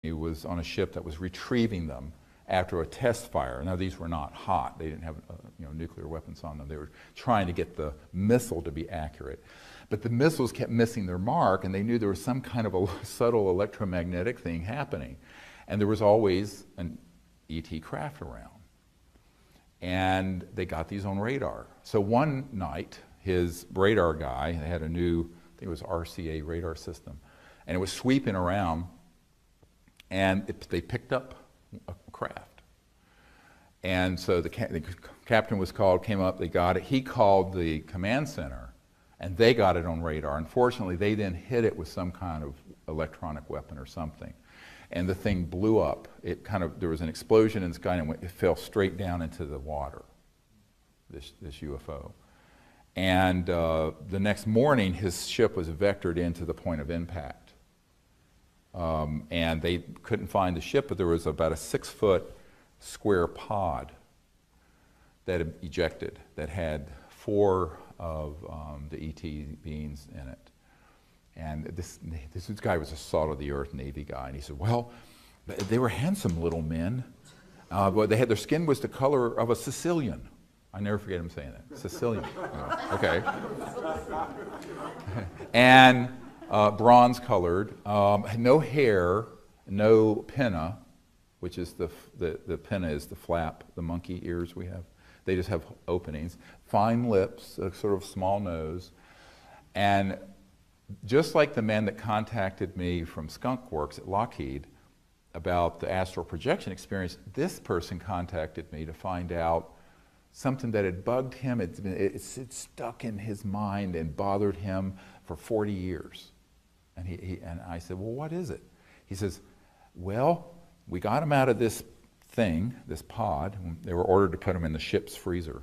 company was on a ship that was retrieving them after a test fire. Now these were not hot. They didn't have nuclear weapons on them. They were trying to get the missile to be accurate. But the missiles kept missing their mark, and they knew there was some kind of a subtle electromagnetic thing happening. And there was always an ET craft around. And they got these on radar. So one night, his radar guy, they had a new, I think it was RCA radar system, and it was sweeping around, and they picked up a craft. And so the captain was called, came up, they got it. He called the command center, and they got it on radar. Unfortunately, they then hit it with some kind of electronic weapon or something. And the thing blew up. There was an explosion in the sky, and it fell straight down into the water, this UFO. And the next morning, his ship was vectored into the point of impact. And they couldn't find the ship, but there was about a 6-foot square pod that had ejected that had 4 of the ET beings in it. And this guy was a salt-of-the-earth Navy guy, and he said, well, they were handsome little men, but their skin was the color of a Sicilian. I never forget him saying that. Sicilian. Okay. And bronze-colored, no hair, no pinna, which is the pinna is the flap, the monkey ears we have. They just have openings. Fine lips, a sort of small nose, and just like the man that contacted me from Skunk Works at Lockheed about the astral projection experience, this person contacted me to find out something that had bugged him. It stuck in his mind and bothered him for 40 years. And I said, well, what is it? He says, well, we got him out of this thing, this pod. They were ordered to put him in the ship's freezer.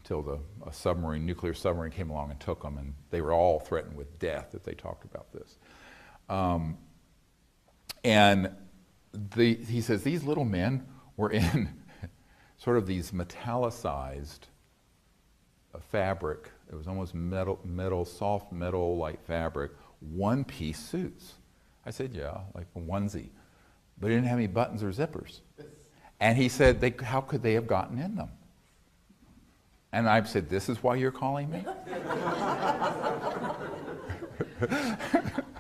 Till a nuclear submarine came along and took them, and they were all threatened with death if they talked about this. He says these little men were in sort of these metallicized fabric. It was almost metal, soft metal-like fabric, one-piece suits. I said, yeah, like a onesie. But it didn't have any buttons or zippers. And he said, how could they have gotten in them? And I said, this is why you're calling me?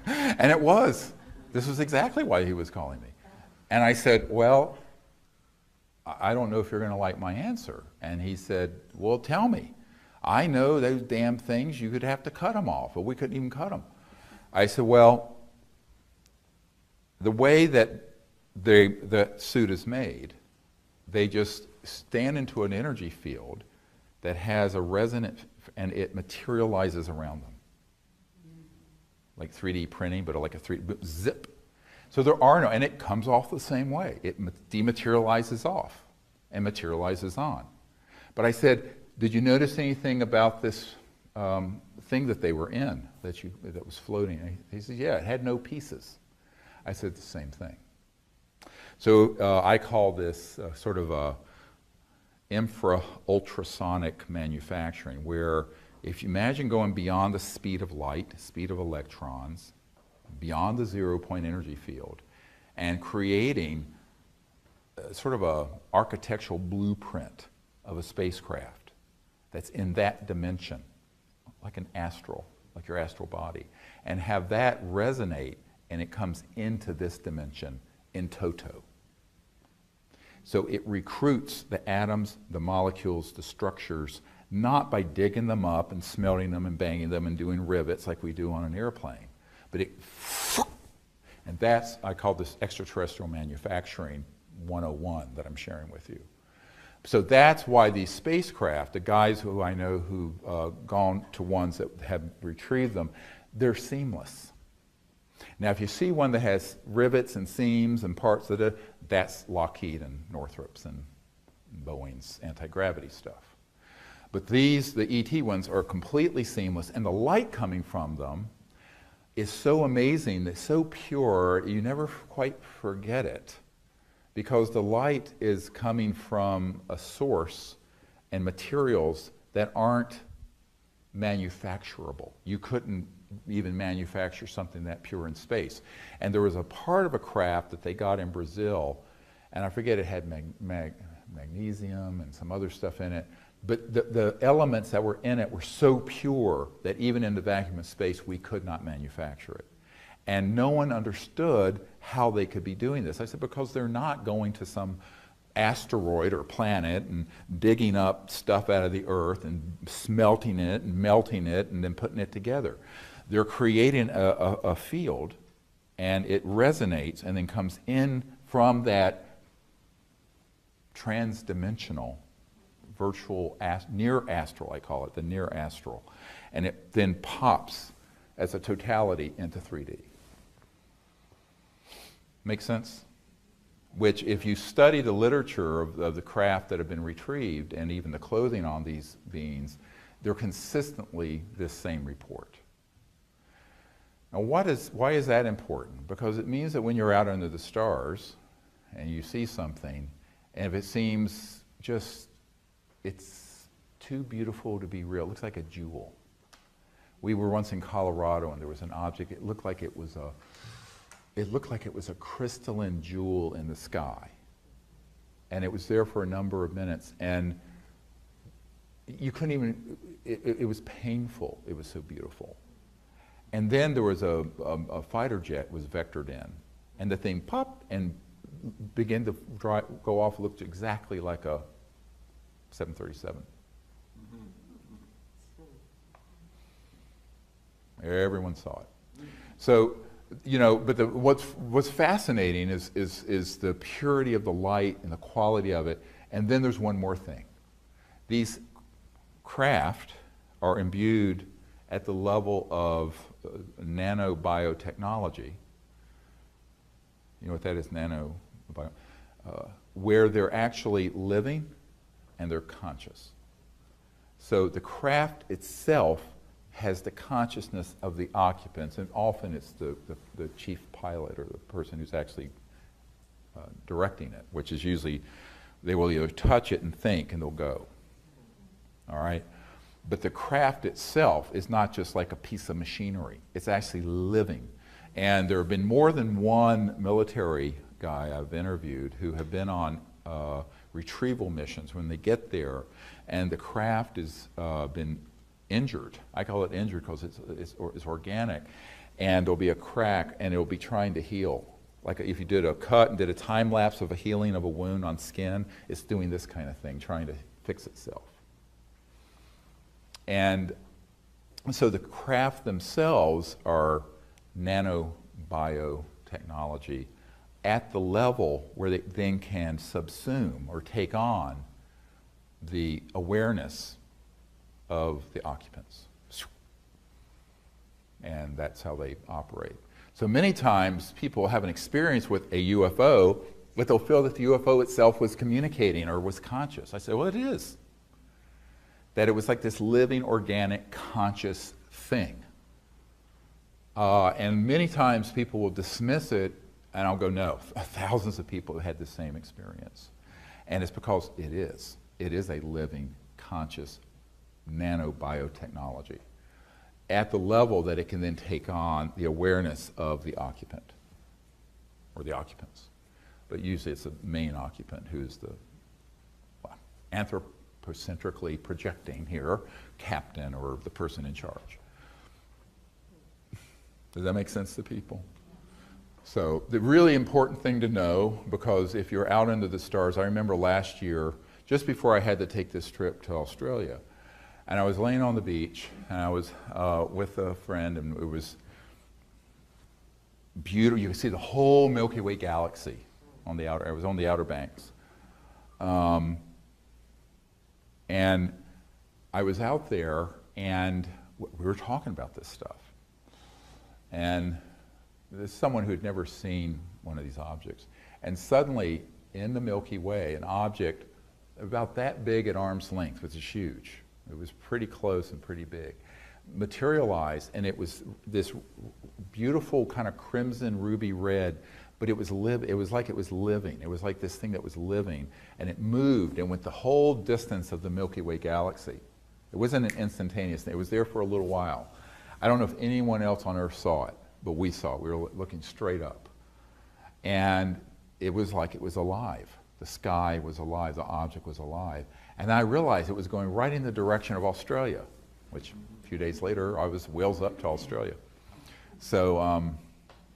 And it was. This was exactly why he was calling me. And I said, well, I don't know if you're going to like my answer. And he said, well, tell me. I know those damn things, you could have to cut them off, but we couldn't even cut them. I said, well, the way that the suit is made, they just stand into an energy field that has a resonant, and it materializes around them. Like 3D printing, but like a 3D, zip. So there are no, and it comes off the same way. It dematerializes off and materializes on. But I said, did you notice anything about this thing that they were in, that was floating? He said, yeah, it had no pieces. I said the same thing. So I call this sort of a infra-ultrasonic manufacturing, where if you imagine going beyond the speed of light, speed of electrons, beyond the 0-point energy field, and creating sort of a architectural blueprint of a spacecraft that's in that dimension, like an astral, like your astral body, and have that resonate, and it comes into this dimension in toto. So it recruits the atoms, the molecules, the structures, not by digging them up and smelting them and banging them and doing rivets like we do on an airplane, but and that's, I call this extraterrestrial manufacturing 101 that I'm sharing with you. So that's why these spacecraft, the guys who I know who've gone to ones that have retrieved them, they're seamless. Now, if you see one that has rivets and seams and parts of it, that's Lockheed and Northrop's and Boeing's anti-gravity stuff. But these, the ET ones, are completely seamless, and the light coming from them is so amazing, it's so pure, you never quite forget it, because the light is coming from a source and materials that aren't manufacturable. You couldn't even manufacture something that pure in space. And there was a part of a craft that they got in Brazil, and I forget, it had magnesium and some other stuff in it, but the elements that were in it were so pure that even in the vacuum of space we could not manufacture it. And no one understood how they could be doing this. I said, because they're not going to some asteroid or planet and digging up stuff out of the earth and smelting it and melting it and then putting it together. They're creating a field, and it resonates and then comes in from that transdimensional, virtual, near astral, I call it, the near astral. And it then pops as a totality into 3D. Make sense? Which, if you study the literature of the craft that have been retrieved and even the clothing on these beings, they're consistently this same report. Now, why is that important? Because it means that when you're out under the stars and you see something, and if it seems just, it's too beautiful to be real, it looks like a jewel. We were once in Colorado and there was an object, it looked like it was a crystalline jewel in the sky. And it was there for a number of minutes, and you couldn't even, it was painful, it was so beautiful. And then there was a fighter jet was vectored in, and the thing popped and began to go off, looked exactly like a 737. Everyone saw it. So, you know, but what's fascinating is the purity of the light and the quality of it. And then there's one more thing. These craft are imbued at the level of nanobiotechnology. You know what that is, where they're actually living and they're conscious. So the craft itself has the consciousness of the occupants, and often it's the chief pilot or the person who's actually directing it, which is usually, they will either touch it and think and they'll go. All right? But the craft itself is not just like a piece of machinery. It's actually living. And there have been more than one military guy I've interviewed who have been on retrieval missions when they get there, and the craft has been injured. I call it injured because it's organic, and there'll be a crack and it'll be trying to heal. Like if you did a cut and did a time lapse of a healing of a wound on skin, it's doing this kind of thing, trying to fix itself. And so the craft themselves are nanobiotechnology at the level where they then can subsume or take on the awareness of the occupants. And that's how they operate. So many times people have an experience with a UFO, but they'll feel that the UFO itself was communicating or was conscious. I say, well, it is. That it was like this living, organic, conscious thing. And many times people will dismiss it, and I'll go, no, thousands of people have had the same experience. And it's because it is. It is a living, conscious nanobiotechnology at the level that it can then take on the awareness of the occupant or the occupants. But usually it's the main occupant who's the anthropocentrically projecting here, captain or the person in charge. Does that make sense to people? So the really important thing to know, because if you're out into the stars, I remember last year, just before I had to take this trip to Australia, and I was laying on the beach, and I was with a friend, and it was beautiful. You could see the whole Milky Way galaxy on the outer. I was on the Outer Banks, and I was out there, and we were talking about this stuff. And there's someone who had never seen one of these objects, and suddenly in the Milky Way, an object about that big at arm's length, which is huge. It was pretty close and pretty big, materialized, and it was this beautiful kind of crimson ruby red, but it was like it was living. It was like this thing that was living, and it moved and went the whole distance of the Milky Way galaxy. It wasn't an instantaneous thing. It was there for a little while. I don't know if anyone else on Earth saw it, but we saw it. We were looking straight up. And it was like it was alive. The sky was alive, the object was alive. And I realized it was going right in the direction of Australia, which a few days later I was wheels up to Australia. So,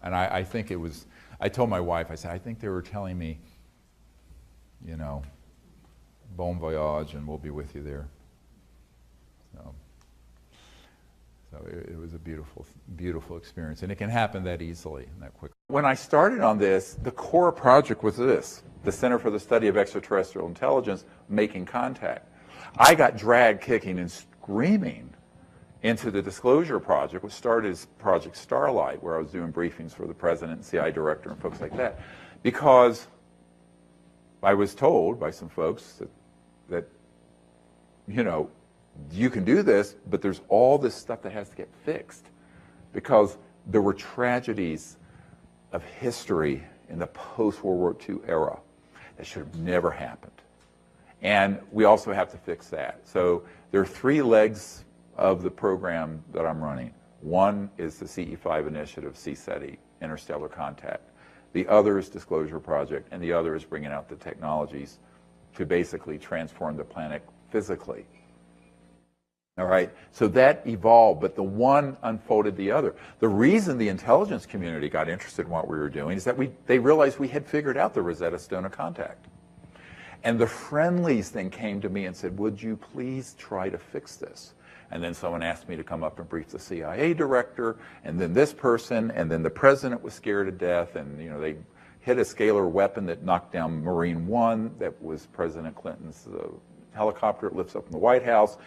and I think it was, I told my wife, I said, I think they were telling me, you know, bon voyage and we'll be with you there. So it was a beautiful, beautiful experience. And it can happen that easily and that quickly. When I started on this, the core project was this, the Center for the Study of Extraterrestrial Intelligence, making contact. I got dragged kicking and screaming into the Disclosure Project, which started as Project Starlight, where I was doing briefings for the president and CI director and folks like that, because I was told by some folks that you know, you can do this, but there's all this stuff that has to get fixed, because there were tragedies of history in the post-World War II era that should have never happened. And we also have to fix that. So there are 3 legs of the program that I'm running. One is the CE5 initiative, CSETI, Interstellar Contact. The other is Disclosure Project, and the other is bringing out the technologies to basically transform the planet physically. All right, so that evolved, but the one unfolded the other. The reason the intelligence community got interested in what we were doing is that they realized we had figured out the Rosetta Stone of contact. And the friendlies then came to me and said, would you please try to fix this? And then someone asked me to come up and brief the CIA director, and then this person, and then the president was scared to death, and you know, they hit a scalar weapon that knocked down Marine One, that was President Clinton's helicopter. It lifts up in the White House,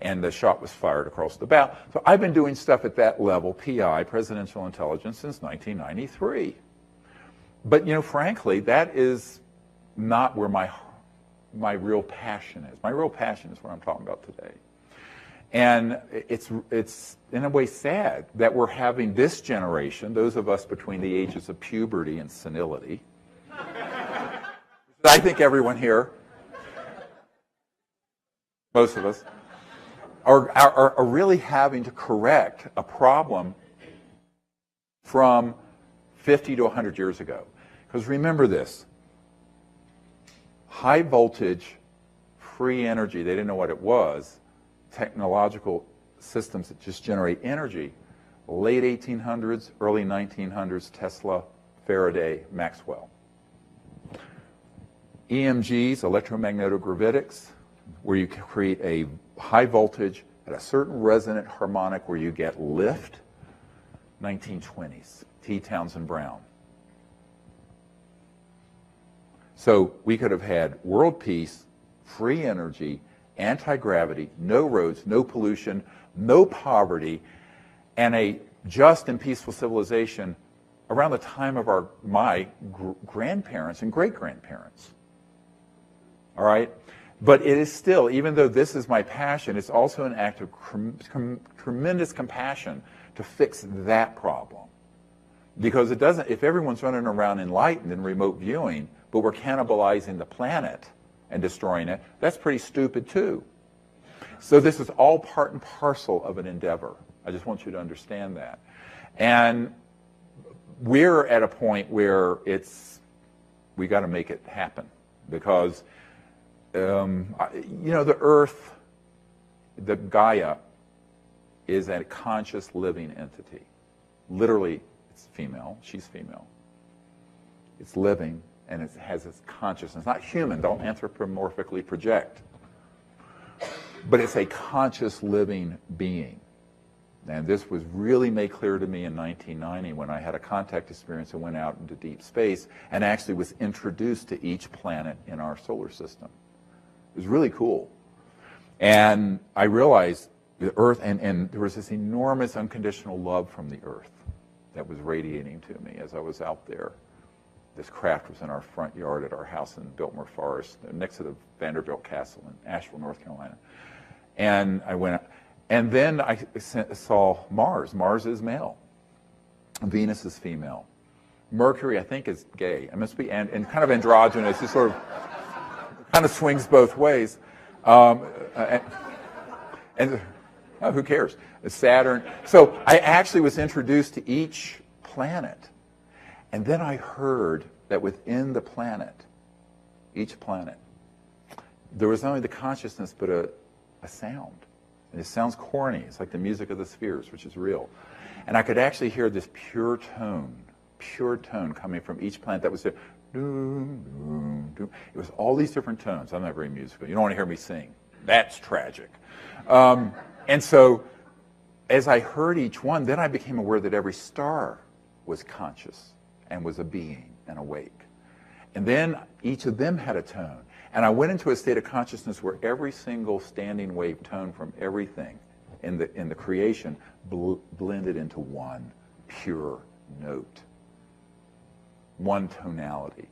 and the shot was fired across the bow. So I've been doing stuff at that level, PI, presidential intelligence, since 1993. But you know, frankly, that is not where my real passion is. My real passion is what I'm talking about today. And it's in a way sad that we're having this generation, those of us between the ages of puberty and senility, I think everyone here, most of us, are really having to correct a problem from 50 to 100 years ago. Because remember this, high voltage, free energy, they didn't know what it was, technological systems that just generate energy, late 1800s, early 1900s, Tesla, Faraday, Maxwell. EMGs, electromagnetogravitics, where you can create a high voltage at a certain resonant harmonic where you get lift, 1920s, T. Townsend Brown. So we could have had world peace, free energy, anti-gravity, no roads, no pollution, no poverty, and a just and peaceful civilization around the time of my grandparents and great-grandparents. All right? But it is still, even though this is my passion, it's also an act of tremendous compassion to fix that problem. Because it doesn't, if everyone's running around enlightened and remote viewing, but we're cannibalizing the planet and destroying it, that's pretty stupid too. So this is all part and parcel of an endeavor. I just want you to understand that. And we're at a point where we got to make it happen, because you know, the Earth, the Gaia, is a conscious living entity. Literally, it's female. She's female. It's living, and it has its consciousness. Not human. Don't anthropomorphically project. But it's a conscious living being. And this was really made clear to me in 1990 when I had a contact experience and went out into deep space and actually was introduced to each planet in our solar system. It was really cool. And I realized the Earth, and there was this enormous unconditional love from the Earth that was radiating to me as I was out there. This craft was in our front yard at our house in Biltmore Forest, next to the Vanderbilt Castle in Asheville, North Carolina. And I went, and then I saw Mars. Mars is male. Venus is female. Mercury, I think, is gay. It must be, and kind of androgynous. It sort of kind of swings both ways. And Who cares? Saturn. So I actually was introduced to each planet. And then I heard that within the planet, each planet, there was not only the consciousness, but a sound. And it sounds corny. It's like the music of the spheres, which is real. And I could actually hear this pure tone coming from each planet that was there. It was all these different tones. I'm not very musical. You don't want to hear me sing. That's tragic. And so as I heard each one, then I became aware that every star was conscious and was a being and awake. And then each of them had a tone. And I went into a state of consciousness where every single standing wave tone from everything in the creation blended into one pure note, one tonality.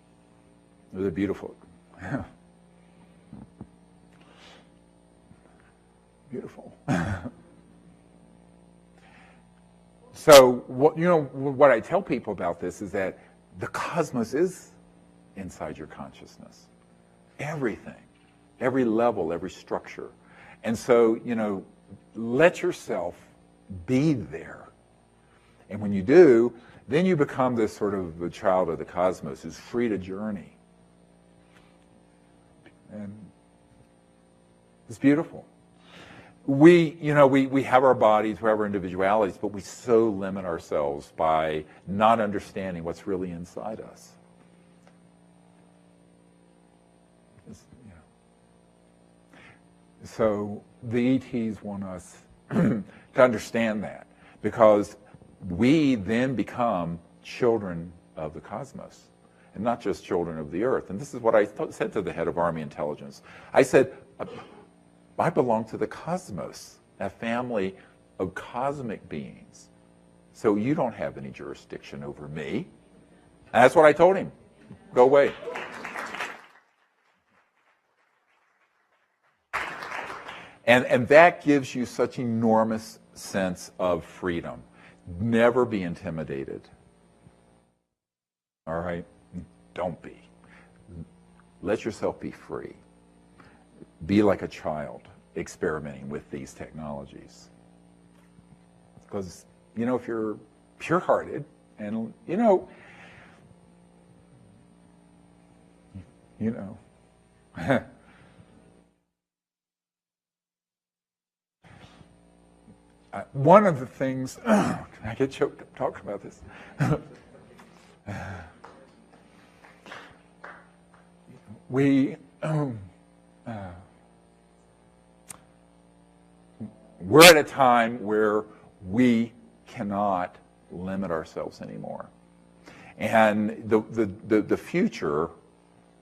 It was beautiful. Beautiful. So what I tell people about this is that the cosmos is inside your consciousness. Everything, every level, every structure. And so, let yourself be there. And when you do, then you become this sort of a child of the cosmos who's free to journey. And it's beautiful. We have our bodies, we have our individualities, but we so limit ourselves by not understanding what's really inside us. So the ETs want us to understand that, because we then become children of the cosmos and not just children of the earth. And this is what I said to the head of Army Intelligence. I said, I belong to the cosmos, a family of cosmic beings. So you don't have any jurisdiction over me. And that's what I told him. Go away. And that gives you such enormous sense of freedom. Never be intimidated. All right? Don't be. Let yourself be free. Be like a child experimenting with these technologies. Because, if you're pure-hearted and, one of the things, can I get choked up talking about this? We're at a time where we cannot limit ourselves anymore. And the future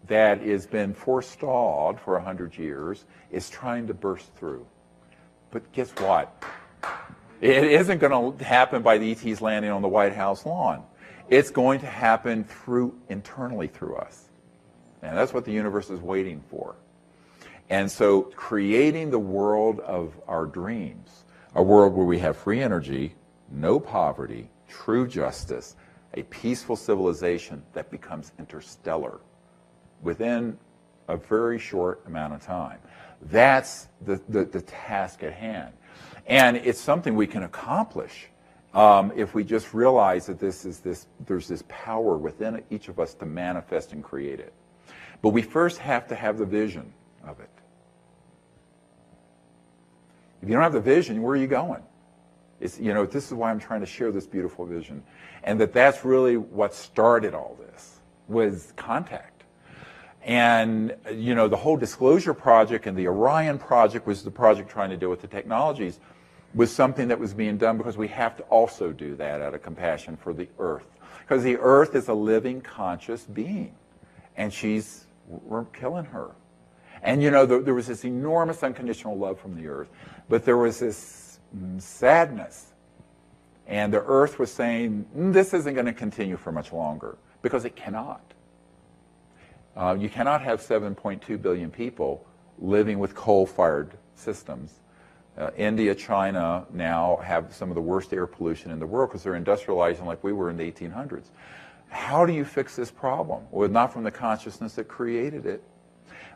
that has been forestalled for 100 years is trying to burst through. But guess what? It isn't going to happen by the ETs landing on the White House lawn. It's going to happen internally through us. And that's what the universe is waiting for. And so creating the world of our dreams, a world where we have free energy, no poverty, true justice, a peaceful civilization that becomes interstellar within a very short amount of time. That's the task at hand. And it's something we can accomplish if we just realize that there's this power within each of us to manifest and create it. But we first have to have the vision of it. If you don't have the vision, where are you going? This is why I'm trying to share this beautiful vision. And that's really what started all this, was contact. And, the whole Disclosure Project and the Orion Project was the project trying to deal with the technologies, was something that was being done because we have to also do that out of compassion for the Earth. Because the Earth is a living, conscious being. And we're killing her. And, there was this enormous unconditional love from the Earth. But there was this sadness. And the Earth was saying, this isn't going to continue for much longer. Because it cannot. You cannot have 7.2 billion people living with coal-fired systems. India, China now have some of the worst air pollution in the world because they're industrializing like we were in the 1800s. How do you fix this problem? Well, not from the consciousness that created it,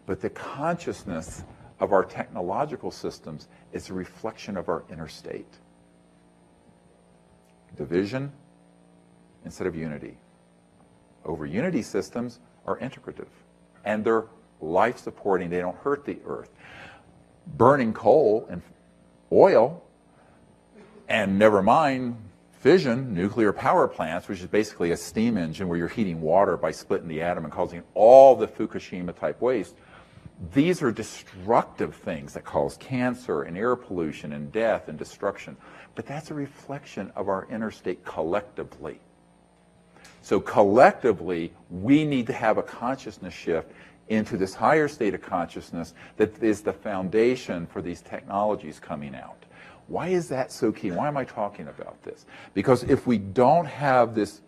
but the consciousness of our technological systems is a reflection of our inner state. Division instead of unity. Over unity systems are integrative, and they're life-supporting. They don't hurt the earth. Burning coal and oil, and never mind fission, nuclear power plants, which is basically a steam engine where you're heating water by splitting the atom and causing all the Fukushima-type waste. These are destructive things that cause cancer and air pollution and death and destruction. But that's a reflection of our inner state collectively. So collectively, we need to have a consciousness shift into this higher state of consciousness that is the foundation for these technologies coming out. Why is that so key? Why am I talking about this? Because if we don't have this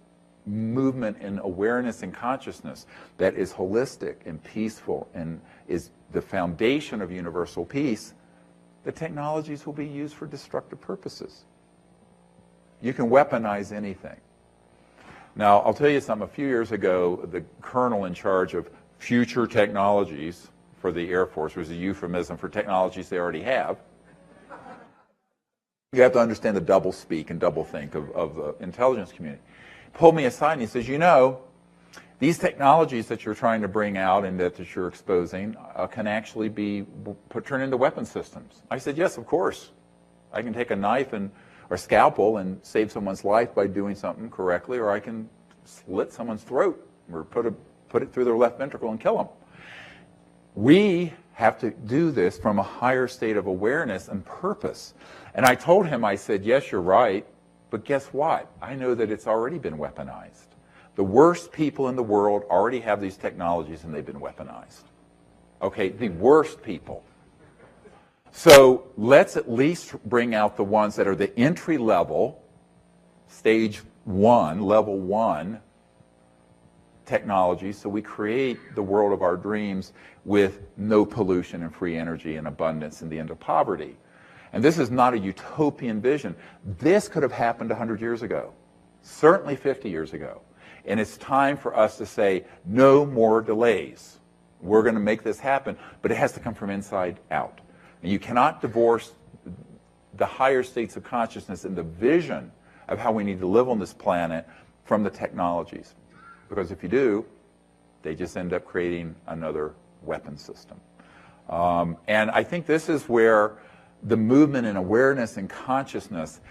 movement in awareness and consciousness that is holistic and peaceful and is the foundation of universal peace, the technologies will be used for destructive purposes. You can weaponize anything. Now, I'll tell you something. A few years ago, the colonel in charge of future technologies for the Air Force, was a euphemism for technologies they already have. You have to understand the double speak and double think of the intelligence community. Pulled me aside and he says, you know, these technologies that you're trying to bring out and that you're exposing can actually be turned into weapon systems. I said, yes, of course. I can take a knife or scalpel and save someone's life by doing something correctly, or I can slit someone's throat or put it through their left ventricle and kill them. We have to do this from a higher state of awareness and purpose. And I told him, I said, yes, you're right, but guess what? I know that it's already been weaponized. The worst people in the world already have these technologies and they've been weaponized. Okay, the worst people. So let's at least bring out the ones that are the entry level, stage one, level one technology, so we create the world of our dreams with no pollution and free energy and abundance and the end of poverty. And this is not a utopian vision. This could have happened 100 years ago, certainly 50 years ago. And it's time for us to say, no more delays. We're going to make this happen, but it has to come from inside out. And you cannot divorce the higher states of consciousness and the vision of how we need to live on this planet from the technologies. Because if you do, they just end up creating another weapon system. And I think this is where the movement in awareness and consciousness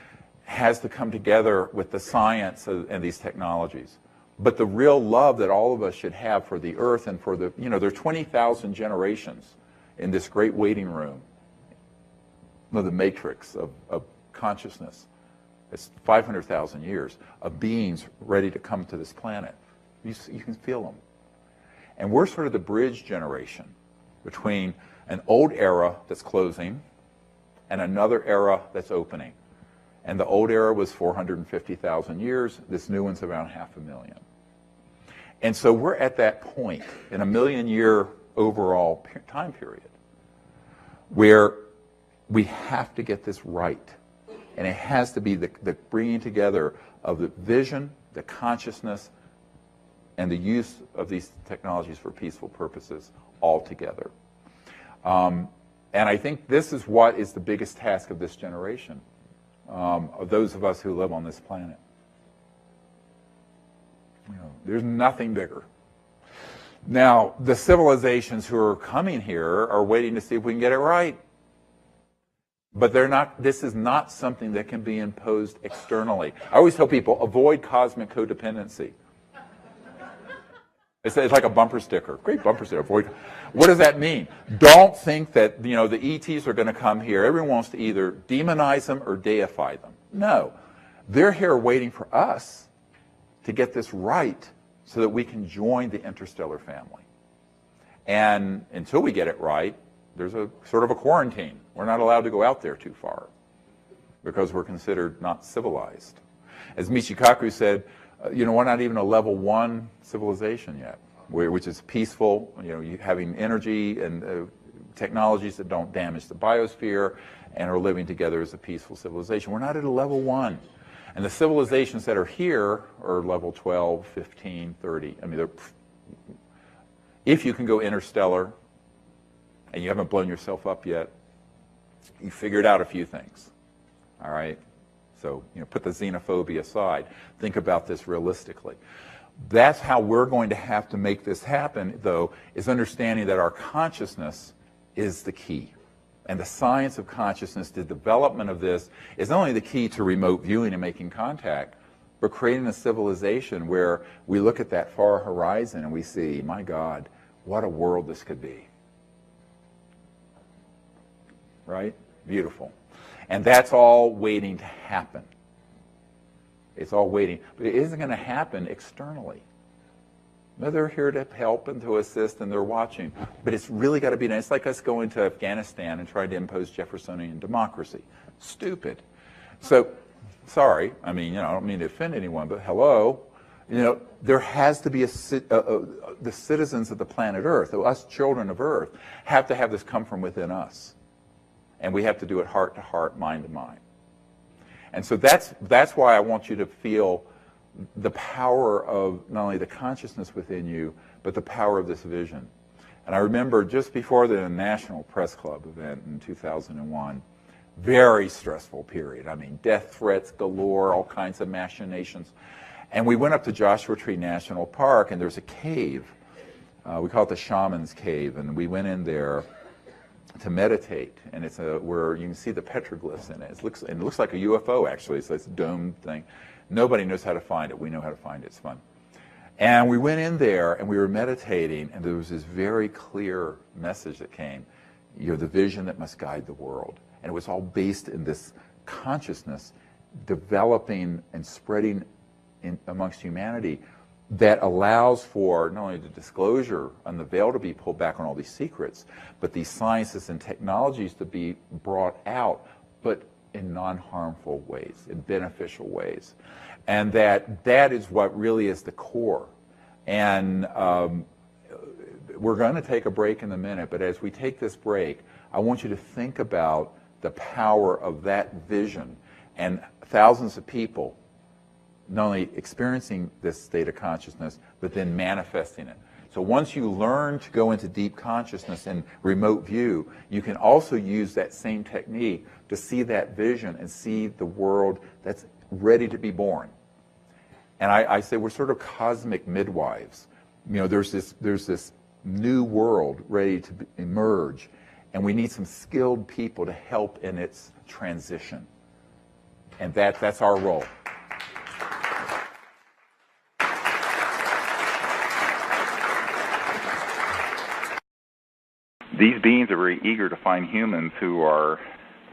has to come together with the science and these technologies. But the real love that all of us should have for the earth and for the, you know, there are 20,000 generations in this great waiting room, the matrix of consciousness. It's 500,000 years of beings ready to come to this planet. You can feel them. And we're sort of the bridge generation between an old era that's closing and another era that's opening. And the old era was 450,000 years. This new one's around 500,000. And so we're at that point in a million-year overall time period where we have to get this right. And it has to be the bringing together of the vision, the consciousness, and the use of these technologies for peaceful purposes all together. And I think this is what is the biggest task of this generation, of those of us who live on this planet. You know, there's nothing bigger. Now, the civilizations who are coming here are waiting to see if we can get it right. But they're not. This is not something that can be imposed externally. I always tell people, avoid cosmic codependency. It's like a bumper sticker. Great bumper sticker. Avoid. What does that mean? Don't think that, you know, the ETs are going to come here. Everyone wants to either demonize them or deify them. No. They're here waiting for us to get this right so that we can join the interstellar family. And until we get it right, there's a sort of a quarantine. We're not allowed to go out there too far because we're considered not civilized. As Michikaku said, you know, we're not even a level 1 civilization yet, which is peaceful, you know, having energy and technologies that don't damage the biosphere and are living together as a peaceful civilization. We're not at a level 1. And the civilizations that are here are level 12, 15, 30. I mean, if you can go interstellar and you haven't blown yourself up yet, you figured out a few things, all right? So, put the xenophobia aside. Think about this realistically. That's how we're going to have to make this happen, though, is understanding that our consciousness is the key. And the science of consciousness, the development of this, is not only the key to remote viewing and making contact, but creating a civilization where we look at that far horizon and we see, my God, what a world this could be. Right? Beautiful. And that's all waiting to happen. It's all waiting. But it isn't going to happen externally. No, they're here to help and to assist, and they're watching. But it's really got to be done. It's like us going to Afghanistan and trying to impose Jeffersonian democracy. Stupid. So, sorry. I mean, I don't mean to offend anyone, but hello. There has to be the citizens of the planet Earth, us children of Earth, have to have this come from within us. And we have to do it heart to heart, mind to mind. And so that's why I want you to feel the power of not only the consciousness within you, but the power of this vision. And I remember just before the National Press Club event in 2001, very stressful period. I mean, death threats galore, all kinds of machinations. And we went up to Joshua Tree National Park, and there's a cave. We call it the Shaman's Cave, and we went in there to meditate, and it's where you can see the petroglyphs in it. It looks like a UFO, actually. It's this domed thing. Nobody knows how to find it. We know how to find it. It's fun. And we went in there, and we were meditating, and there was this very clear message that came. You're the vision that must guide the world. And it was all based in this consciousness developing and spreading amongst humanity that allows for not only the disclosure and the veil to be pulled back on all these secrets, but these sciences and technologies to be brought out, but in non-harmful ways, in beneficial ways. And that is what really is the core. And we're going to take a break in a minute, but as we take this break, I want you to think about the power of that vision and thousands of people not only experiencing this state of consciousness, but then manifesting it. So once you learn to go into deep consciousness and remote view, you can also use that same technique to see that vision and see the world that's ready to be born. And I say we're sort of cosmic midwives. There's this new world ready to emerge, and we need some skilled people to help in its transition. And that's our role. These beings are very eager to find humans who are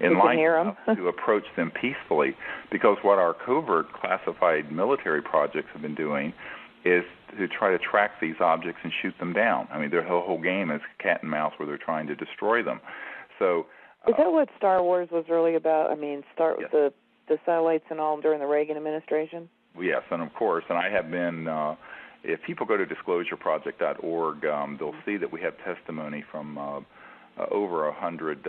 enlightened enough to approach them peacefully, because what our covert classified military projects have been doing is to try to track these objects and shoot them down. I mean, their whole game is cat and mouse, where they're trying to destroy them. So, is that what Star Wars was really about? I mean, yes. the satellites and all during the Reagan administration? Yes, and of course, and I have been... if people go to disclosureproject.org, they'll see that we have testimony from over 100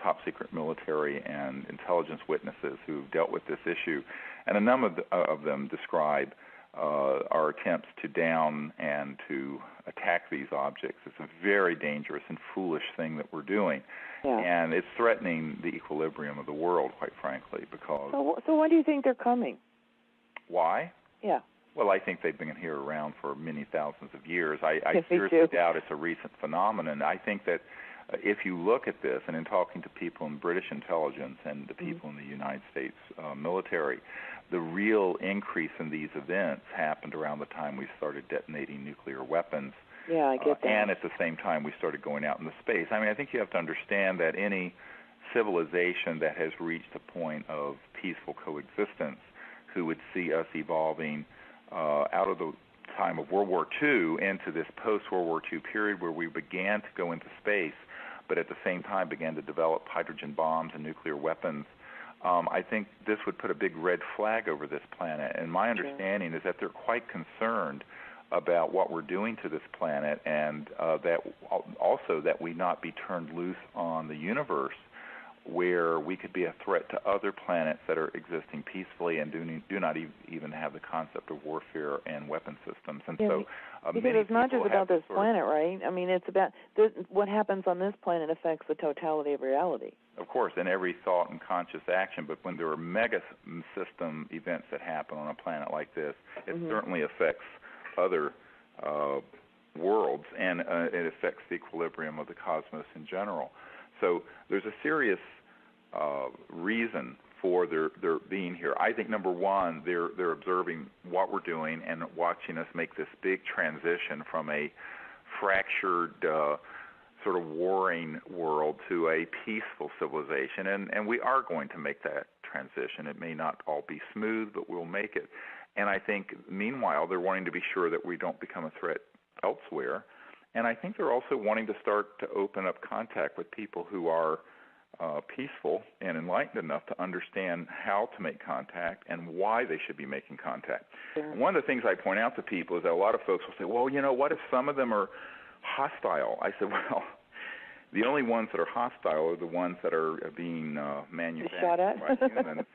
top-secret military and intelligence witnesses who've dealt with this issue, and a number of them describe our attempts to down and to attack these objects. It's a very dangerous and foolish thing that we're doing, and it's threatening the equilibrium of the world, quite frankly, because... So when do you think they're coming? Why? Yeah. Well, I think they've been here around for many thousands of years. I seriously doubt it's a recent phenomenon. I think that if you look at this, and in talking to people in British intelligence and the people in the United States military, the real increase in these events happened around the time we started detonating nuclear weapons. Yeah, I get that. And at the same time we started going out into space. I mean, I think you have to understand that any civilization that has reached a point of peaceful coexistence, who would see us evolving out of the time of World War II into this post-World War II period where we began to go into space, but at the same time began to develop hydrogen bombs and nuclear weapons, I think this would put a big red flag over this planet. And my understanding is that they're quite concerned about what we're doing to this planet, and that also that we not be turned loose on the universe where we could be a threat to other planets that are existing peacefully and do not even have the concept of warfare and weapon systems. And yeah, so because it's not just about this planet, right? I mean, it's about what happens on this planet affects the totality of reality. Of course, in every thought and conscious action, but when there are mega system events that happen on a planet like this, it certainly affects other worlds, and it affects the equilibrium of the cosmos in general. So there's a serious reason for their being here. I think number one, they're observing what we're doing and watching us make this big transition from a fractured sort of warring world to a peaceful civilization, and we are going to make that transition. It may not all be smooth, but we'll make it. And I think, meanwhile, they're wanting to be sure that we don't become a threat elsewhere. And I think they're also wanting to start to open up contact with people who are peaceful and enlightened enough to understand how to make contact and why they should be making contact. Sure. And one of the things I point out to people is that a lot of folks will say, well, you know, what if some of them are hostile? I said, well, the only ones that are hostile are the ones that are being manufactured by humans.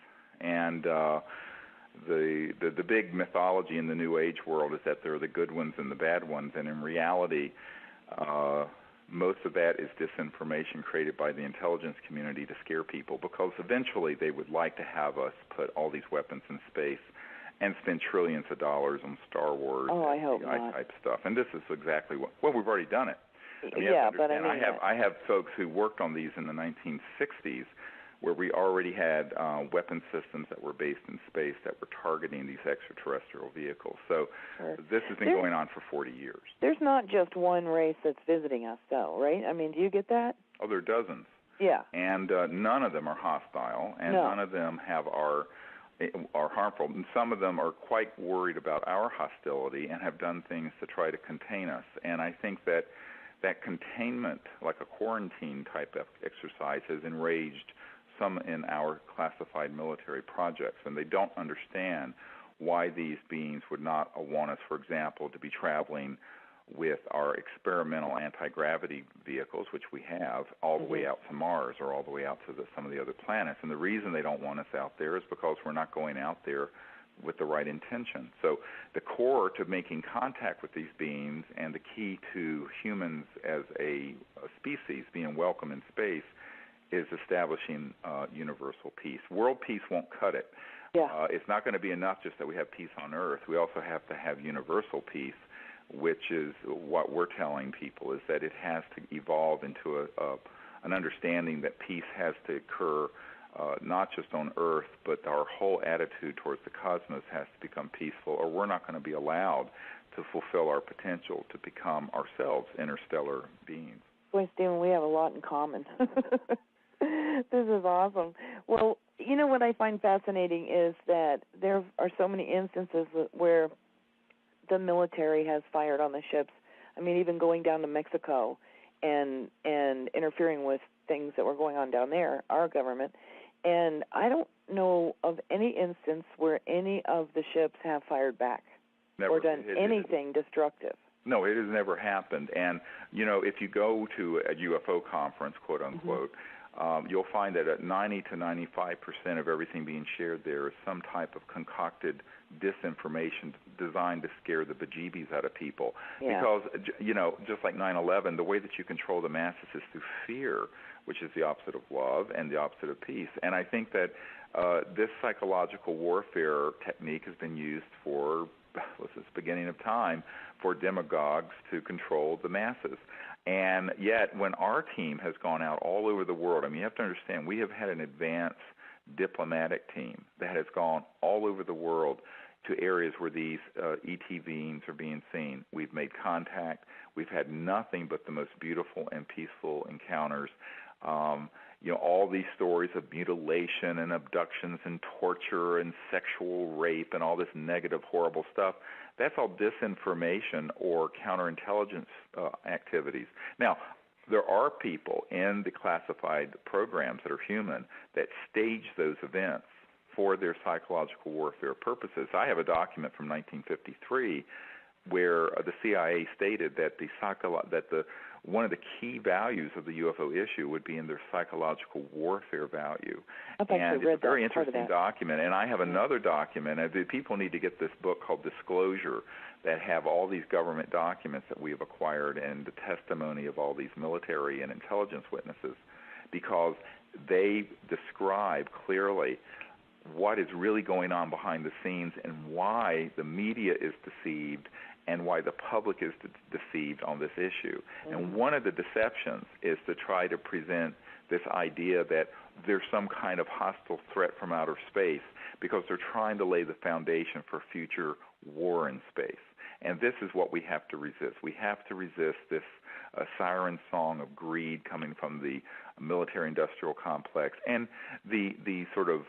And the big mythology in the New Age world is that there are the good ones and the bad ones, and in reality, most of that is disinformation created by the intelligence community to scare people, because eventually they would like to have us put all these weapons in space and spend trillions of dollars on Star Wars type stuff. And this is exactly well, we've already done it. I mean, yeah, but I mean, I have folks who worked on these in the 1960s, where we already had weapon systems that were based in space that were targeting these extraterrestrial vehicles. So this has been going on for 40 years. There's not just one race that's visiting us, though, right? I mean, do you get that? Oh, there are dozens. Yeah. And none of them are hostile, and none of them are harmful. And some of them are quite worried about our hostility and have done things to try to contain us. And I think that containment, like a quarantine type of exercise, has enraged some in our classified military projects, and they don't understand why these beings would not want us, for example, to be traveling with our experimental anti-gravity vehicles, which we have, all the way out to Mars or all the way out to some of the other planets. And the reason they don't want us out there is because we're not going out there with the right intention. So the core to making contact with these beings, and the key to humans as a species being welcome in space, is establishing universal peace. World peace won't cut it. Yeah. It's not going to be enough just that we have peace on Earth. We also have to have universal peace, which is what we're telling people, is that it has to evolve into an understanding that peace has to occur not just on Earth, but our whole attitude towards the cosmos has to become peaceful, or we're not going to be allowed to fulfill our potential to become ourselves interstellar beings. Boy, Stephen, we have a lot in common. This is awesome. Well, you know what I find fascinating is that there are so many instances where the military has fired on the ships. I mean, even going down to Mexico and interfering with things that were going on down there, our government. And I don't know of any instance where any of the ships have fired back or done anything destructive. No, it has never happened. And, you know, if you go to a UFO conference, quote unquote, you'll find that at 90 to 95% of everything being shared there is some type of concocted disinformation designed to scare the bejeebies out of people. Yeah. Because, you know, just like 9/11, the way that you control the masses is through fear, which is the opposite of love and the opposite of peace. And I think that this psychological warfare technique has been used for, since the beginning of time, for demagogues to control the masses. And yet, when our team has gone out all over the world, I mean, you have to understand, we have had an advanced diplomatic team that has gone all over the world to areas where these ET beings are being seen. We've made contact. We've had nothing but the most beautiful and peaceful encounters. You know, all these stories of mutilation and abductions and torture and sexual rape and all this negative, horrible stuff, that's all disinformation or counterintelligence activities. Now, there are people in the classified programs that are human that stage those events for their psychological warfare purposes. I have a document from 1953 where the CIA stated that one of the key values of the UFO issue would be in their psychological warfare value. And it's a very interesting document. And I have another document. People need to get this book called Disclosure that have all these government documents that we have acquired and the testimony of all these military and intelligence witnesses, because they describe clearly what is really going on behind the scenes and why the media is deceived and why the public is deceived on this issue. Mm-hmm. And one of the deceptions is to try to present this idea that there's some kind of hostile threat from outer space, because they're trying to lay the foundation for future war in space. And this is what we have to resist. We have to resist this siren song of greed coming from the military-industrial complex and the sort of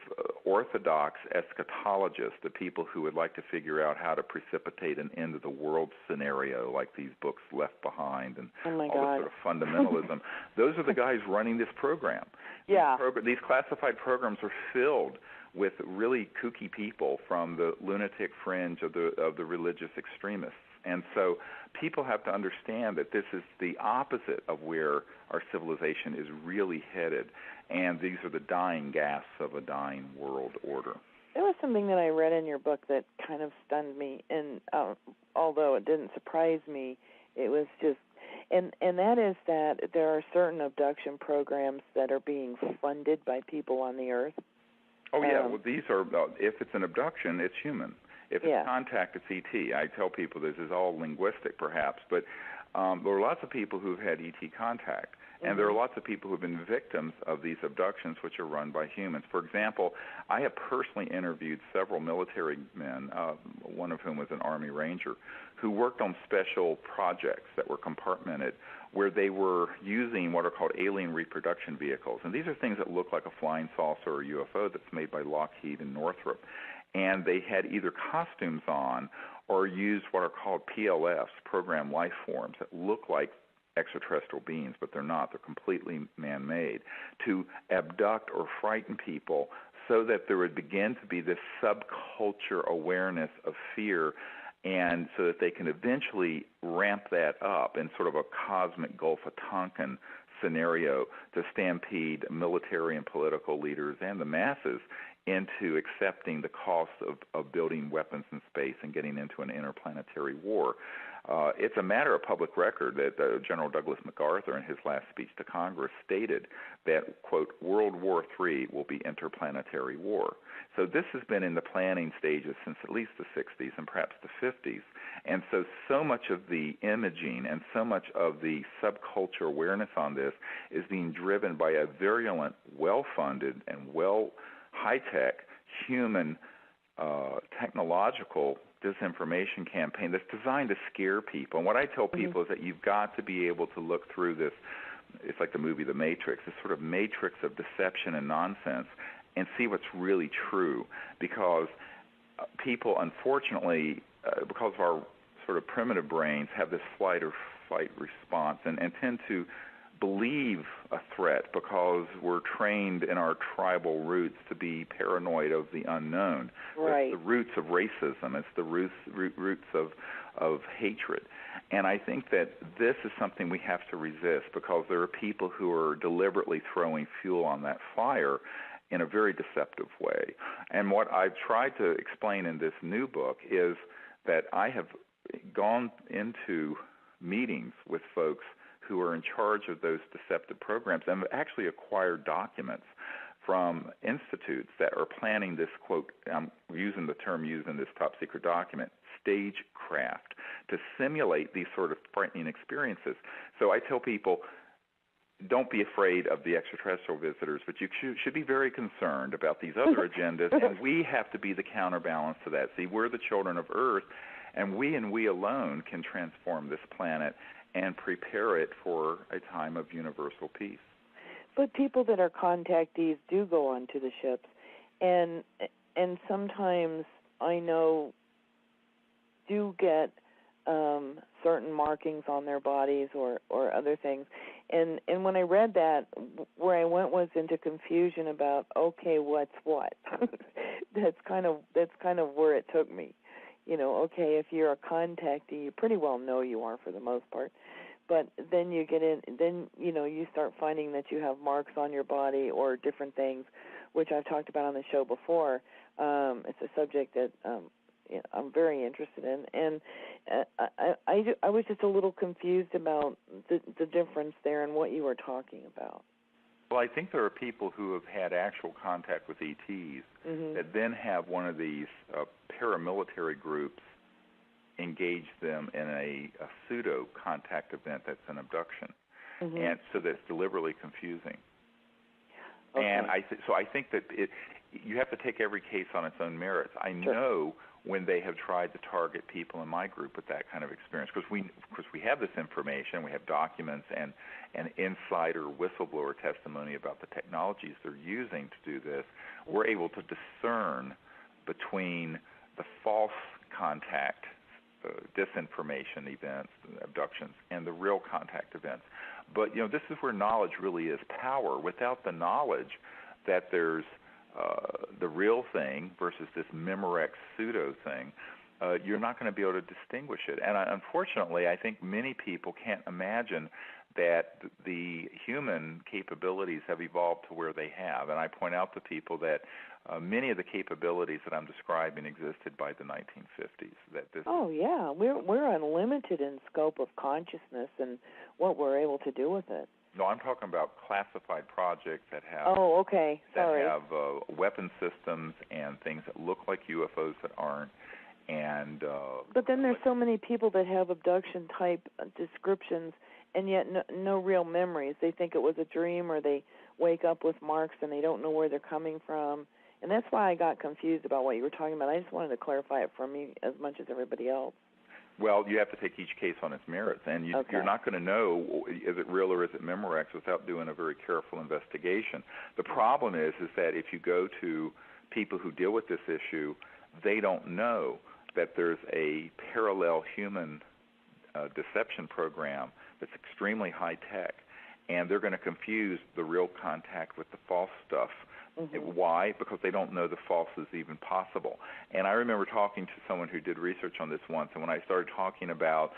orthodox eschatologists, the people who would like to figure out how to precipitate an end of the world scenario, like these books Left Behind and all this sort of fundamentalism. Those are the guys running this program. Yeah. These classified programs are filled with really kooky people from the lunatic fringe of the religious extremists. And so people have to understand that this is the opposite of where our civilization is really headed, and these are the dying gasps of a dying world order. There was something that I read in your book that kind of stunned me, and although it didn't surprise me, it was just, and that is that there are certain abduction programs that are being funded by people on the Earth. Oh, yeah. Well, these are, if it's an abduction, it's human. If it's contact, it's ET. I tell people this is all linguistic, perhaps, but there are lots of people who've had ET contact, and there are lots of people who've been victims of these abductions, which are run by humans. For example, I have personally interviewed several military men, one of whom was an Army Ranger, who worked on special projects that were compartmented, where they were using what are called alien reproduction vehicles. And these are things that look like a flying saucer or a UFO that's made by Lockheed and Northrop. And they had either costumes on or used what are called PLFs, program life forms, that look like extraterrestrial beings, but they're not. They're completely man-made, to abduct or frighten people so that there would begin to be this subculture awareness of fear, and so that they can eventually ramp that up in sort of a cosmic Gulf of Tonkin scenario to stampede military and political leaders and the masses into accepting the cost of building weapons in space and getting into an interplanetary war. It's a matter of public record that General Douglas MacArthur, in his last speech to Congress, stated that, quote, World War III will be interplanetary war. So this has been in the planning stages since at least the 60s and perhaps the 50s. And so much of the imaging and so much of the subculture awareness on this is being driven by a virulent, well-funded, and high-tech human technological disinformation campaign that's designed to scare people. And what I tell people is that you've got to be able to look through this, it's like the movie The Matrix, this sort of matrix of deception and nonsense, and see what's really true. Because people, unfortunately, because of our sort of primitive brains, have this flight or fight response and tend to believe a threat because we're trained in our tribal roots to be paranoid of the unknown. Right. It's the roots of racism. It's the roots of hatred. And I think that this is something we have to resist, because there are people who are deliberately throwing fuel on that fire in a very deceptive way. And what I've tried to explain in this new book is that I have gone into meetings with folks who are in charge of those deceptive programs and have actually acquired documents from institutes that are planning this, quote, I'm using the term used in this top secret document, stagecraft, to simulate these sort of frightening experiences. So I tell people, don't be afraid of the extraterrestrial visitors, but you should be very concerned about these other agendas, and we have to be the counterbalance to that. See, we're the children of Earth, and we alone can transform this planet and prepare it for a time of universal peace. But people that are contactees do go onto the ships, and sometimes I know do get certain markings on their bodies or other things. And when I read that, where I went was into confusion about, okay, what's what? That's kind of where it took me. okay, if you're a contactee, you pretty well know you are for the most part. But then you get in, then, you start finding that you have marks on your body or different things, which I've talked about on the show before. It's a subject that I'm very interested in. And I was just a little confused about the difference there and what you were talking about. Well, I think there are people who have had actual contact with ETs that then have one of these paramilitary groups engage them in a pseudo contact event that's an abduction, and so that's deliberately confusing. Okay. And so I think that you have to take every case on its own merits. I know when they have tried to target people in my group with that kind of experience, because we have this information, we have documents and insider whistleblower testimony about the technologies they're using to do this. We're able to discern between the false contact, disinformation events, abductions, and the real contact events. But this is where knowledge really is power. Without the knowledge that there's the real thing versus this Memorex pseudo thing, you're not going to be able to distinguish it. And unfortunately, I think many people can't imagine that the human capabilities have evolved to where they have. And I point out to people that many of the capabilities that I'm describing existed by the 1950s. We're unlimited in scope of consciousness and what we're able to do with it. No, I'm talking about classified projects that have have weapon systems and things that look like UFOs that aren't. And but then there's so many people that have abduction type descriptions and yet no real memories. They think it was a dream, or they wake up with marks and they don't know where they're coming from. And that's why I got confused about what you were talking about. I just wanted to clarify it for me as much as everybody else. Well, you have to take each case on its merits, and you're not going to know is it real or is it Memorex without doing a very careful investigation. The problem is that if you go to people who deal with this issue, they don't know that there's a parallel human deception program that's extremely high-tech, and they're going to confuse the real contact with the false stuff. Why? Because they don't know the false is even possible. And I remember talking to someone who did research on this once, and when I started talking about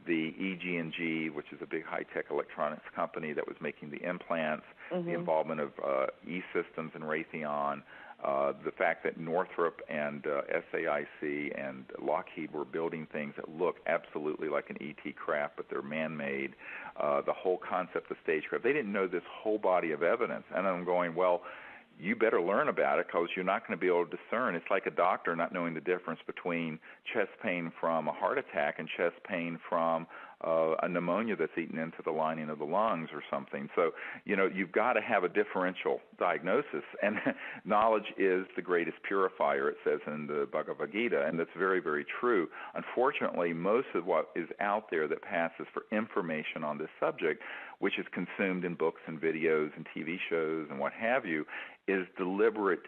the EG&G, which is a big high-tech electronics company that was making the implants, the involvement of E-Systems and Raytheon, the fact that Northrop and SAIC and Lockheed were building things that look absolutely like an ET craft, but they're man-made, the whole concept of stagecraft. They didn't know this whole body of evidence. And I'm going, well, you better learn about it because you're not going to be able to discern. It's like a doctor not knowing the difference between chest pain from a heart attack and chest pain from a pneumonia that's eaten into the lining of the lungs or something. So, you've got to have a differential diagnosis, and knowledge is the greatest purifier, it says in the Bhagavad Gita, and that's very, very true. Unfortunately, most of what is out there that passes for information on this subject, which is consumed in books and videos and TV shows and what have you, is deliberate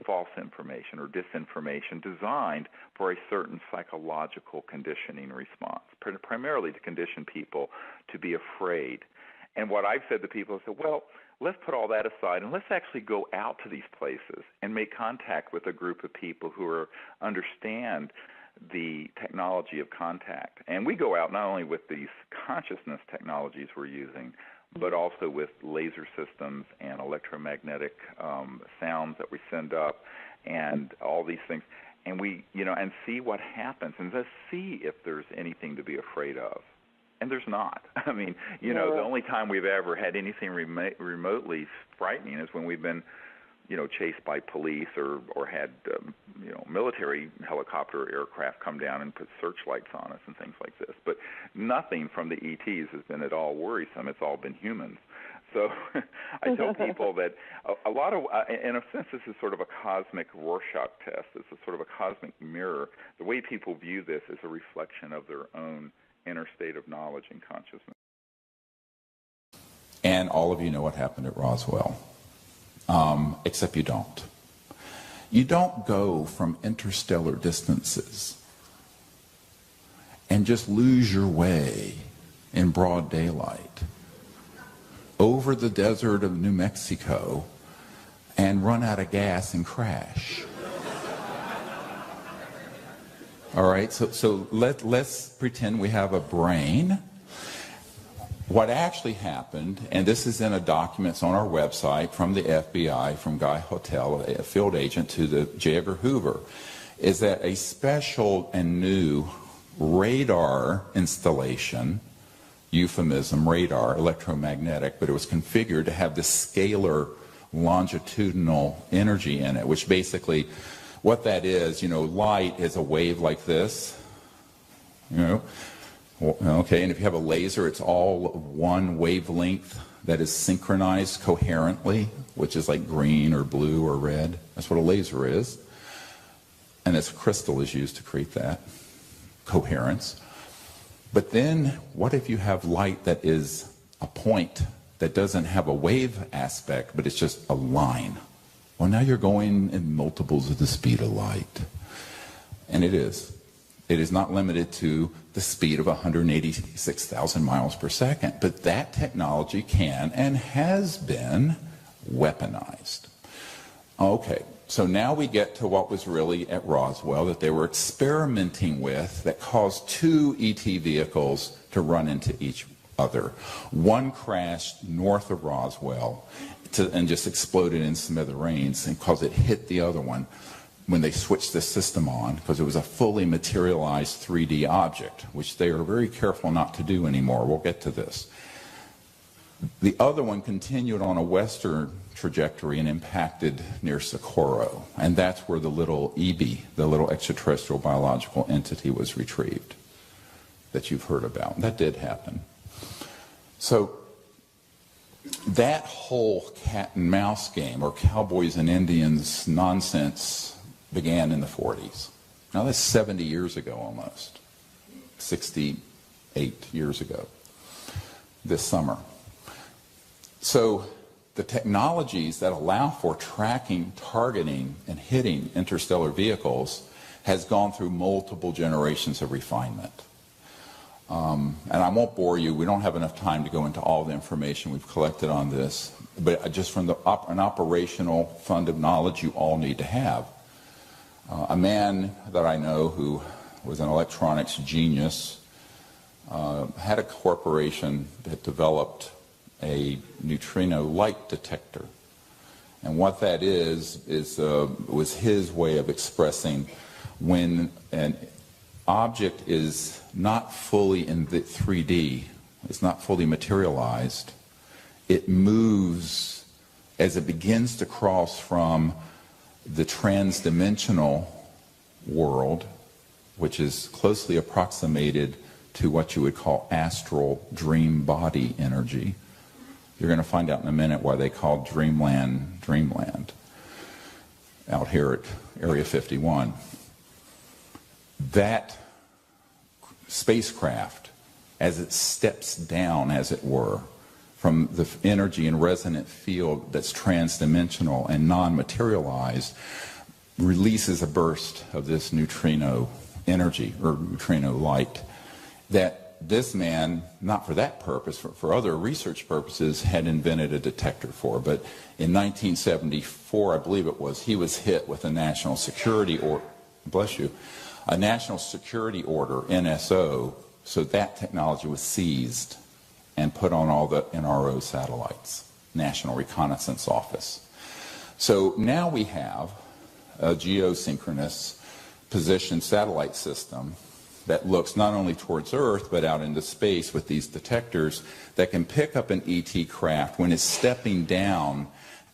false information or disinformation designed for a certain psychological conditioning response, primarily to condition people to be afraid. And what I've said to people is, well, let's put all that aside and let's actually go out to these places and make contact with a group of people who understand the technology of contact. And we go out not only with these consciousness technologies we're using, but also with laser systems and electromagnetic sounds that we send up and all these things. And we, and see what happens and just see if there's anything to be afraid of. And there's not. I mean, the only time we've ever had anything remotely frightening is when we've been, chased by police or had, military helicopter aircraft come down and put searchlights on us and things like this. But nothing from the ETs has been at all worrisome. It's all been humans. So I tell people that a lot of, in a sense, this is sort of a cosmic Rorschach test. It's a sort of a cosmic mirror. The way people view this is a reflection of their own inner state of knowledge and consciousness. And all of you know what happened at Roswell, except you don't. You don't go from interstellar distances and just lose your way in broad daylight over the desert of New Mexico and run out of gas and crash. All right, so let's pretend we have a brain. What actually happened, and this is in a document on our website from the FBI, from Guy Hotel, a field agent, to the J. Edgar Hoover, is that a special and new radar installation, euphemism, radar, electromagnetic, but it was configured to have this scalar longitudinal energy in it, which basically, what that is, light is a wave like this, okay, and if you have a laser, it's all one wavelength that is synchronized coherently, which is like green or blue or red. That's what a laser is. And this crystal is used to create that coherence. But then, what if you have light that is a point that doesn't have a wave aspect, but it's just a line? Well, now you're going in multiples of the speed of light. And it is. It is not limited to the speed of 186,000 miles per second. But that technology can and has been weaponized. Okay, so now we get to what was really at Roswell that they were experimenting with that caused two ET vehicles to run into each other. One crashed north of Roswell and just exploded in smithereens because it hit the other one when they switched the system on, because it was a fully materialized 3D object, which they are very careful not to do anymore. We'll get to this. The other one continued on a western trajectory and impacted near Socorro, and that's where the little EB, the little extraterrestrial biological entity, was retrieved that you've heard about. That did happen. So that whole cat and mouse game, or cowboys and Indians nonsense, began in the 40s. Now that's 70 years ago almost, 68 years ago, this summer. So the technologies that allow for tracking, targeting, and hitting interstellar vehicles has gone through multiple generations of refinement. And I won't bore you. We don't have enough time to go into all the information we've collected on this. But just from an operational fund of knowledge you all need to have. A man that I know who was an electronics genius had a corporation that developed a neutrino light detector. And what that was his way of expressing when an object is not fully in the 3D, it's not fully materialized, it moves as it begins to cross from the transdimensional world, which is closely approximated to what you would call astral dream body energy. You're going to find out in a minute why they call Dreamland out here at Area 51. That spacecraft, as it steps down, as it were, from the energy and resonant field that's transdimensional and non-materialized, releases a burst of this neutrino energy, or neutrino light, that this man, not for that purpose, for other research purposes, had invented a detector for. But in 1974, I believe it was, he was hit with a national security order, bless you, a national security order, NSO, so that technology was seized and put on all the NRO satellites, National Reconnaissance Office. So now we have a geosynchronous position satellite system that looks not only towards Earth but out into space with these detectors that can pick up an ET craft when it's stepping down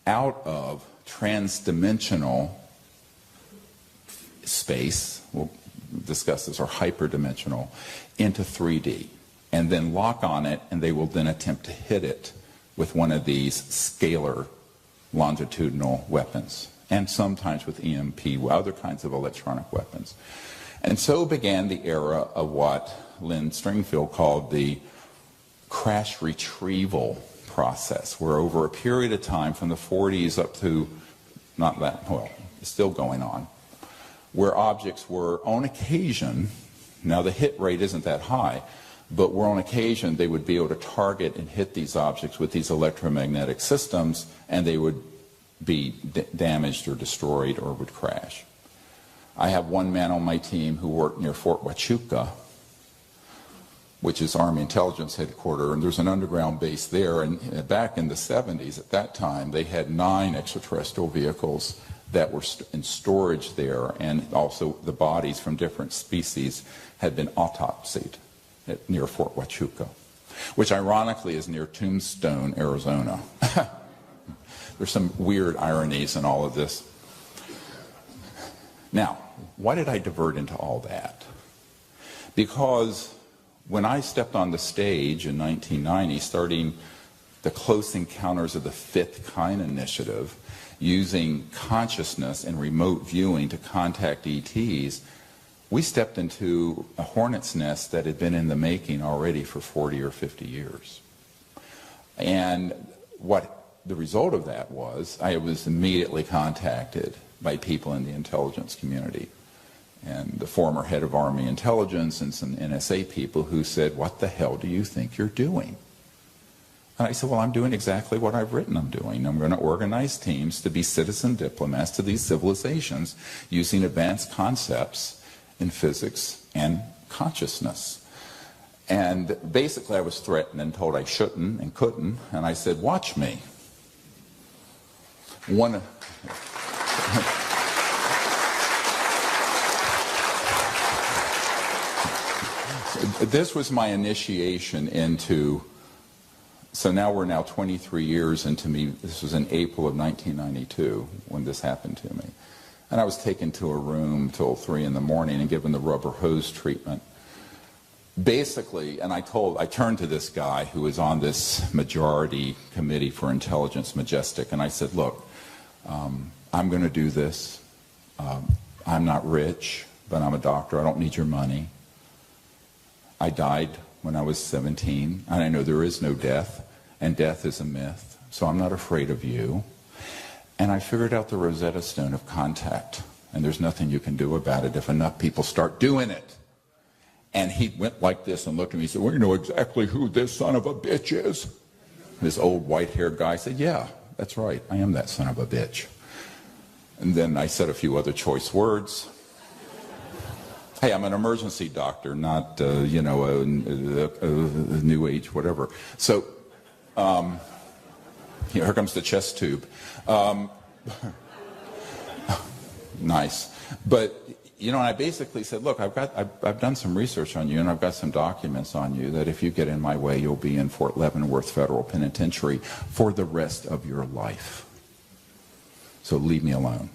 out of transdimensional space, we'll discuss this, or hyperdimensional, into 3D, and then lock on it, and they will then attempt to hit it with one of these scalar longitudinal weapons, and sometimes with EMP, other kinds of electronic weapons. And so began the era of what Lynn Stringfield called the crash retrieval process, where over a period of time from the 40s up to, not that, well, it's still going on, where objects were on occasion, now the hit rate isn't that high, but where on occasion they would be able to target and hit these objects with these electromagnetic systems, and they would be damaged or destroyed or would crash. I have one man on my team who worked near Fort Huachuca, which is Army Intelligence Headquarters, and there's an underground base there. And back in the 70s, at that time, they had 9 extraterrestrial vehicles that were in storage there, and also the bodies from different species had been autopsied near Fort Huachuca, which ironically is near Tombstone, Arizona. There's some weird ironies in all of this. Now, why did I divert into all that? Because when I stepped on the stage in 1990, starting the Close Encounters of the Fifth Kind initiative, using consciousness and remote viewing to contact ETs, we stepped into a hornet's nest that had been in the making already for 40 or 50 years. And what the result of that was, I was immediately contacted by people in the intelligence community, and the former head of Army Intelligence and some NSA people who said, "What the hell do you think you're doing?" And I said, well, I'm doing exactly what I've written I'm doing. I'm going to organize teams to be citizen diplomats to these civilizations using advanced concepts in physics and consciousness. And basically I was threatened and told I shouldn't and couldn't, and I said, watch me. This was my initiation into, so now we're 23 years into me. This was in April of 1992 when this happened to me. And I was taken to a room till 3 in the morning and given the rubber hose treatment. Basically, and I turned to this guy who was on this majority committee for intelligence, Majestic, and I said, look, I'm going to do this. I'm not rich, but I'm a doctor. I don't need your money. I died when I was 17, and I know there is no death, and death is a myth, so I'm not afraid of you. And I figured out the Rosetta Stone of contact, and there's nothing you can do about it if enough people start doing it. And he went like this and looked at me and said, well, you know exactly who this son of a bitch is? This old white-haired guy said, yeah, that's right, I am that son of a bitch. And then I said a few other choice words. Hey, I'm an emergency doctor, not, a new age, whatever. So, here comes the chest tube. Nice. But, I basically said, look, I've done some research on you, and I've got some documents on you that if you get in my way, you'll be in Fort Leavenworth Federal Penitentiary for the rest of your life. So leave me alone.